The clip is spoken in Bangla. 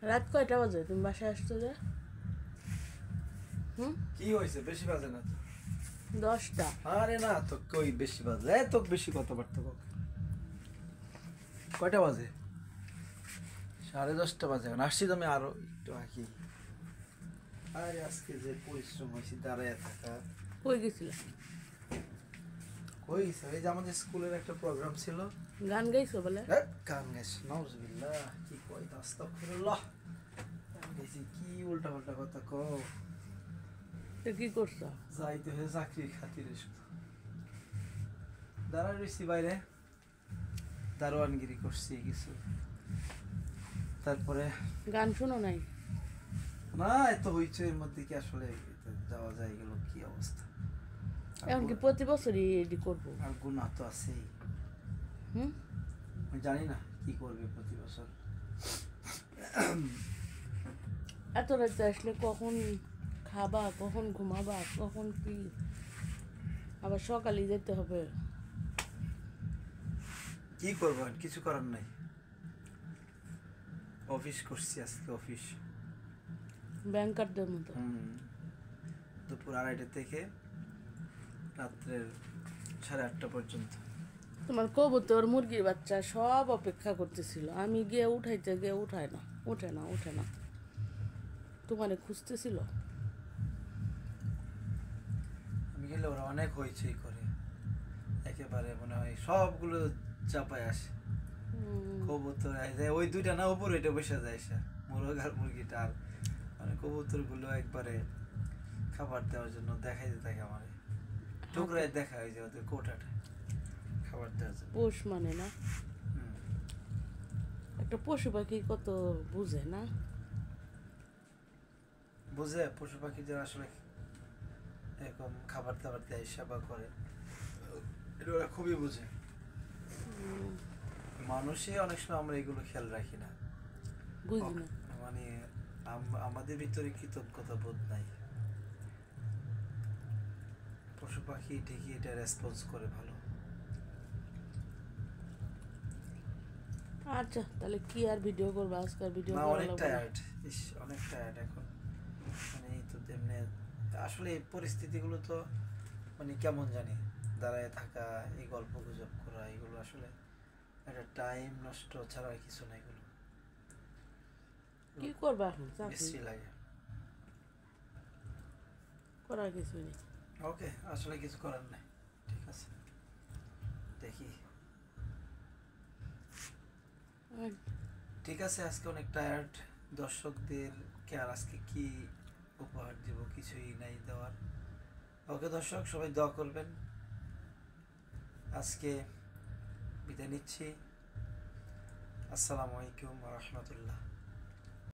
রাত কয়টা বাজে তুমি বাসায় আসছো যে? কি হয়েছে? বেশি বাজে না তো? 10টা। আরে না তো, কই বেশি বাজে? এত বেশি কত পারতো? কয়টা বাজে? 10:30 বাজে। এখন আসছি তো আমি আরো একটু আগে। আরে আজকে যে পরিশ্রম হয়েছে দাঁড়ায় থাকা। কই গেছিলা? কই গেছে? এই যে আমাদের স্কুলের একটা প্রোগ্রাম ছিল। গান গাইছো বলে? গান গাইছে? নাউজুবিল্লাহ, কি কই? আস্তাগফিরুল্লাহ। গান গাইছি? কি উল্টা পাল্টা কথা কও। তো কি করছো? যাইতে হয়ে চাকরির খাতিরে শুধু দাঁড়ায় রয়েছি বাইরে, দারোয়ানগিরি করছি কিছু। তারপরে গান শোনো নাই? না, এত হইছে এর মধ্যে কি আসলে যাওয়া যায়? গেল কি অবস্থা? এখন কি প্রতি বছরই এডি করবো? আর গুনাহ তো আছেই। আমি জানি না কি করবে প্রতি বছর। এত রাতে আসলে কখন খাবা, কখন ঘুমাবা, কখন কি? আবার সকালে যেতে হবে। কি করবো? কিছু করার নাই। অফিস করছি আজকে, অফিস ব্যাংকারদের মতো। দুপুর 2:30 থেকে রাত্রের 8:30 পর্যন্ত। তোমার কবুতর, মুরগির বাচ্চা সব অপেক্ষা করতেছিল। আমি গিয়ে উঠাইতে গিয়ে উঠে না। তোমারে খুঁজতেছিল। আমি গেলে ওরা অনেক হইচই করে, একেবারে মনে হয় সবগুলো চাপায় আসে। কবুতর যায় ওই দুইটা না, উপর ওইটা বসে যায় সে মোরগ আর মুরগিটা। আর মানে কবুতর গুলো একবারে খাবার দেওয়ার জন্য দেখাইতে থাকে আমার, টুকরায় দেখা হয় যে ওদের কোটাটা খাবার দেওয়ার জন্য। পোষ মানে না, একটা পশু পাখি কত বুঝে না? বুঝে পশু পাখি যারা আসলে এরকম খাবার দাবার দেয়, সেবা করে, এটা ওরা খুবই বুঝে। মানুষই অনেক সময় আমরা এগুলো খেয়াল রাখি না, বুঝি না। মানে আমাদের ভিতরে কৃতজ্ঞতা বোধ নাই। পশু পাখি ঠিকই এটা রেসপন্স করে ভালো। আচ্ছা, তাহলে কি আর ভিডিও করবো? আজকাল ভিডিও না, করা অনেক লাগবে না। টায়ার্ড, অনেক টায়ার্ড এখন। মানে এই তো এমনি আসলে এই পরিস্থিতিগুলো তো মানে কেমন জানি, দাঁড়ায় থাকা, এই গল্প গুজব করা, এগুলো আসলে একটা টাইম নষ্ট ছাড়া আর কিছু না। এগুলো কি করবা এখন? চাকরি বেশি লাগে। করার কিছু নেই। ওকে, আসলে কিছু করার নাই। ঠিক আছে, দেখি। ঠিক আছে, আজকে অনেক টায়ার্ড। দর্শকদেরকে আর আজকে কি উপহার দিব? কিছুই নাই দেওয়ার। ওকে দর্শক, সবাই দোয়া করবেন। আজকে বিদায় নিচ্ছি। আসসালামু আলাইকুম ওয়া রাহমাতুল্লাহ।